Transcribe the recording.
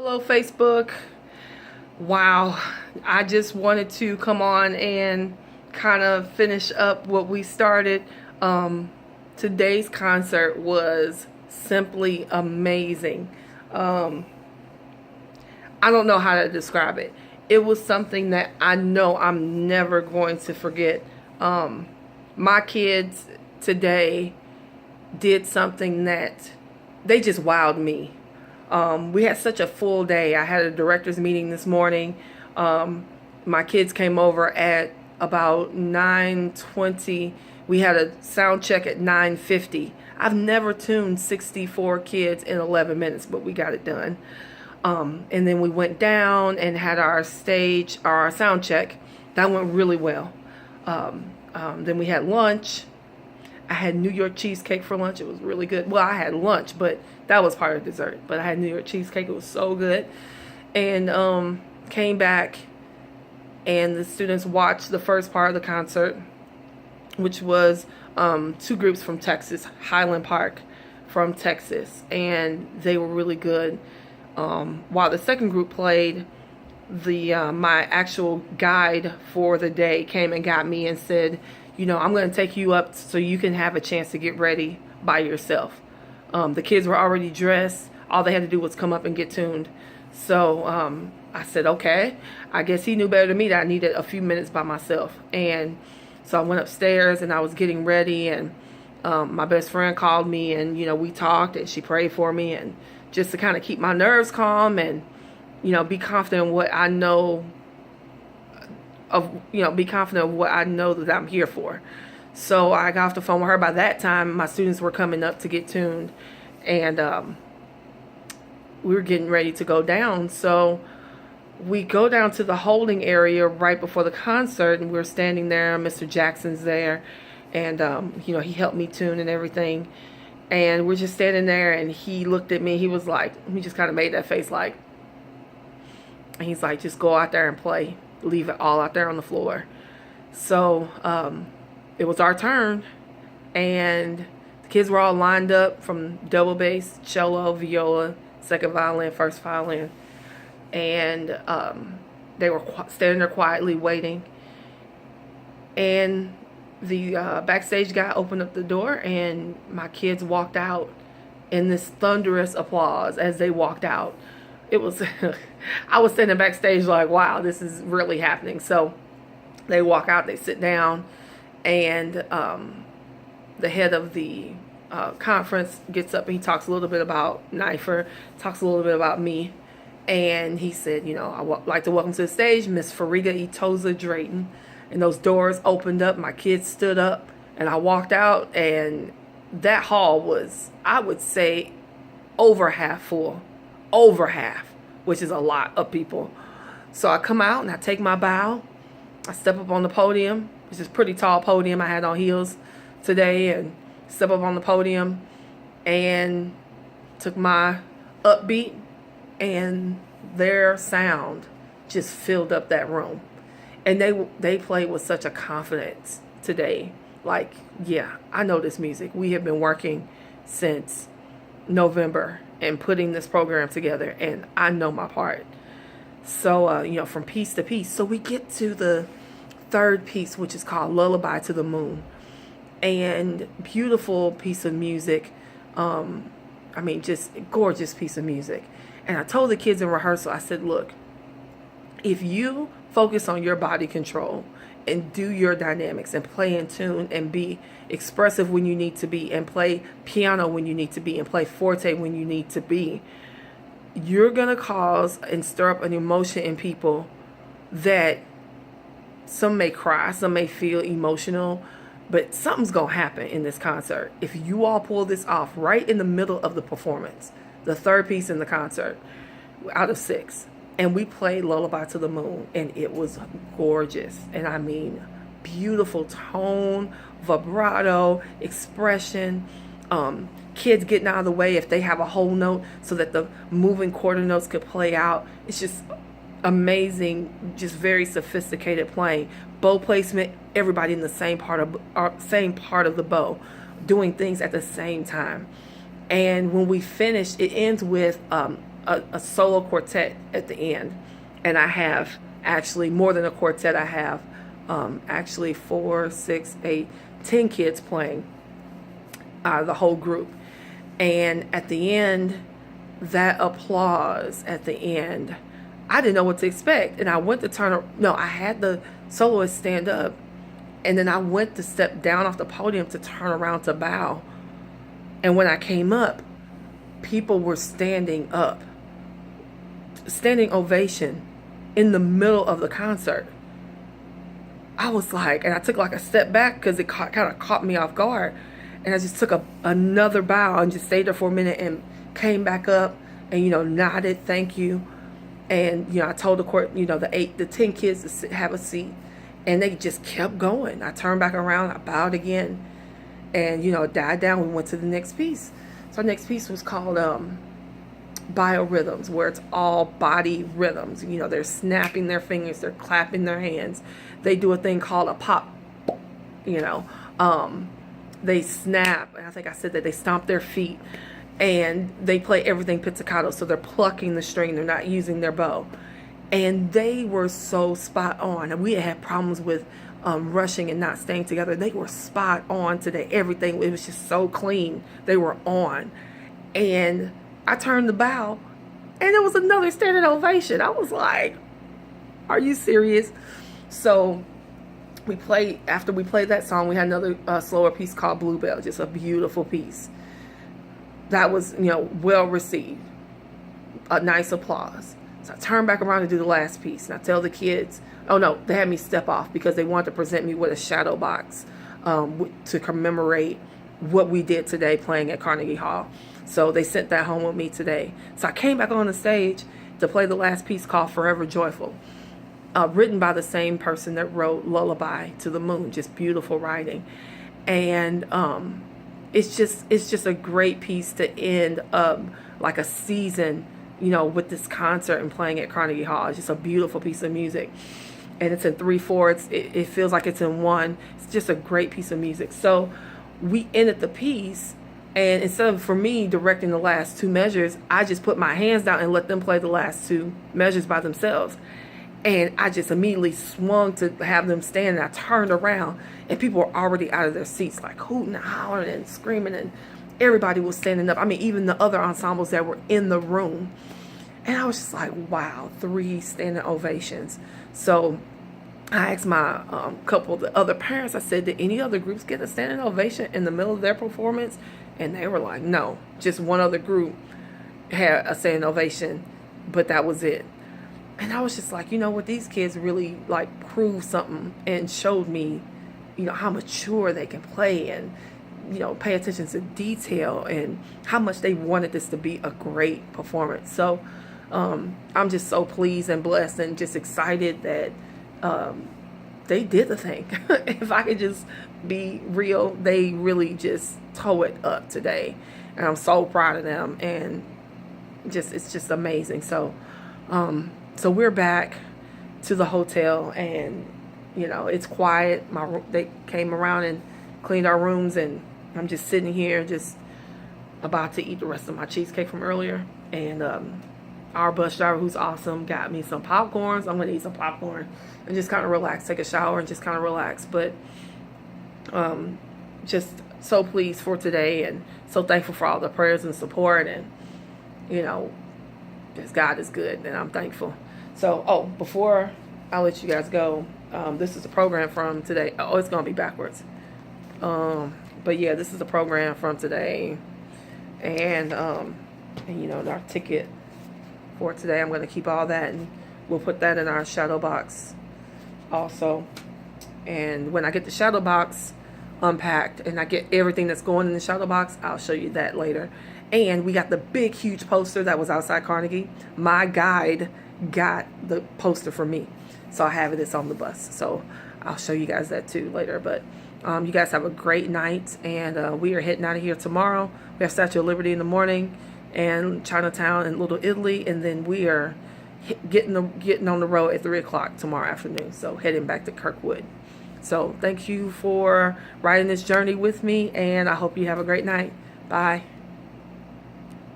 Hello, Facebook. Wow, I just wanted to come on and kind of finish up what we started. Today's concert was simply amazing. I don't know how to describe it. It was something that I know I'm never going to forget. My kids today did something that they just wowed me. We had such a full day. I had a director's meeting this morning. My kids came over at about 9:20. We had a sound check at 9:50. I've never tuned 64 kids in 11 minutes, but we got it done. And then we went down and had our sound check. That went really well. Then we had lunch. I had New York cheesecake for lunch. It was really good. Well, I had lunch, but that was part of dessert. But I had New York cheesecake. It was so good. And came back, and the students watched the first part of the concert, which was two groups from Texas, Highland Park from Texas, and they were really good. While the second group played, my actual guide for the day came and got me and said, I'm going to take you up so you can have a chance to get ready by yourself. The kids were already dressed. All they had to do was come up and get tuned. So I said, okay. I guess he knew better than me that I needed a few minutes by myself. And so I went upstairs and I was getting ready, and my best friend called me, and we talked, and she prayed for me, and just to kind of keep my nerves calm and be confident in what I know be confident of what I know that I'm here for. So I got off the phone with her. By that time, my students were coming up to get tuned, and we were getting ready to go down. So we go down to the holding area right before the concert, and we're standing there. Mr. Jackson's there, and he helped me tune and everything. And we're just standing there, and he looked at me. He just kind of made that face and he's like, just go out there and play. Leave it all out there on the floor. So it was our turn, and the kids were all lined up from double bass, cello, viola, second violin, first violin, and they were standing there quietly waiting. And the backstage guy opened up the door, and my kids walked out in this thunderous applause as they walked out. It was, I was standing backstage like, wow, this is really happening. So they walk out, they sit down, and the head of the conference gets up and he talks a little bit about Knifer, talks a little bit about me. And he said, I would like to welcome to the stage Miss Fariga Itoza Drayton. And those doors opened up, my kids stood up, and I walked out, and that hall was, I would say, over half full. Over half, which is a lot of people. So I come out and I take my bow. I step up on the podium. It's this pretty tall podium. I had on heels today, and step up on the podium and took my upbeat, and their sound just filled up that room. And they played with such a confidence today. Like, yeah, I know this music. We have been working since November and putting this program together, and I know my part. So from piece to piece. So we get to the third piece, which is called Lullaby to the Moon, and beautiful piece of music. Just gorgeous piece of music. And I told the kids in rehearsal, I said, look, if you focus on your body control and do your dynamics and play in tune and be expressive when you need to be, and play piano when you need to be, and play forte when you need to be, you're going to cause and stir up an emotion in people that some may cry, some may feel emotional, but something's going to happen in this concert. If you all pull this off right in the middle of the performance, the third piece in the concert out of 6, and we played Lullaby to the Moon, and it was gorgeous. And I mean, beautiful tone, vibrato, expression, kids getting out of the way if they have a whole note so that the moving quarter notes could play out. It's just amazing, just very sophisticated playing. Bow placement, everybody in the same part of the bow, doing things at the same time. And when we finish, it ends with a solo quartet at the end. And I have actually more than a quartet. I have actually 4, 6, 8, 10 kids playing the whole group. And at the end, that applause at the end, I didn't know what to expect. And I went to I had the soloist stand up. And then I went to step down off the podium to turn around to bow. And when I came up, people were standing up, standing ovation in the middle of the concert. I was like, and I took like a step back because it kind of caught me off guard. And I just took another bow and just stayed there for a minute and came back up and, nodded, thank you. And, I told the court, the 10 kids to have a seat. And they just kept going. I turned back around, I bowed again. And, it died down. We went to the next piece. So our next piece was called biorhythms, where it's all body rhythms. They're snapping their fingers, they're clapping their hands. They do a thing called a pop, they snap, and I think I said that they stomp their feet, and they play everything pizzicato, so they're plucking the string, they're not using their bow. And they were so spot on. And we had problems with rushing and not staying together. They were spot on today. Everything, it was just so clean. They were on. And I turned the bow, and there was another standing ovation. I was like, are you serious? So after we played that song, we had another slower piece called Bluebell, just a beautiful piece. That was, well received. A nice applause. So I turned back around to do the last piece, and I tell the kids, oh no, they had me step off because they wanted to present me with a shadow box to commemorate what we did today playing at Carnegie Hall. So they sent that home with me today. So I came back on the stage to play the last piece called Forever Joyful, written by the same person that wrote Lullaby to the Moon. Just beautiful writing. And it's just a great piece to end like a season, with this concert and playing at Carnegie Hall. It's just a beautiful piece of music. And it's in 3/4. It feels like it's in 1. It's just a great piece of music. So we ended the piece, and instead of for me directing the last 2 measures, I just put my hands down and let them play the last 2 measures by themselves. And I just immediately swung to have them stand, and I turned around, and people were already out of their seats, like hooting and hollering and screaming, and everybody was standing up. I mean, even the other ensembles that were in the room. And I was just like, wow, 3 standing ovations. So I asked my couple of the other parents, I said, did any other groups get a standing ovation in the middle of their performance? And they were like, no, just one other group had a standing ovation, but that was it. And I was just like, what, these kids really like proved something and showed me, how mature they can play and, pay attention to detail and how much they wanted this to be a great performance. So I'm just so pleased and blessed and just excited that they did the thing. If I could just be real, they really just tore it up today. And I'm so proud of them. And it's just amazing. So we're back to the hotel, and it's quiet. They came around and cleaned our rooms, and I'm just sitting here just about to eat the rest of my cheesecake from earlier. And our bus driver, who's awesome, got me some popcorn. So I'm gonna eat some popcorn and just kind of relax, take a shower and just kind of relax. But just so pleased for today, and so thankful for all the prayers and support, and just God is good, and I'm thankful. So before I let you guys go, this is the program from today. Oh, it's gonna be backwards. But yeah, this is the program from today, and our ticket for today. I'm going to keep all that, and we'll put that in our shadow box also. And when I get the shadow box unpacked and I get everything that's going in the shadow box, I'll show you that later. And we got the big huge poster that was outside Carnegie. My guide got the poster for me, so I have it. It's on the bus, so I'll show you guys that too later. But you guys have a great night, and we are heading out of here tomorrow. We have Statue of Liberty in the morning, and Chinatown and Little Italy, and then we are getting on the road at 3 o'clock tomorrow afternoon, so heading back to Kirkwood. So thank you for riding this journey with me, and I hope you have a great night. Bye.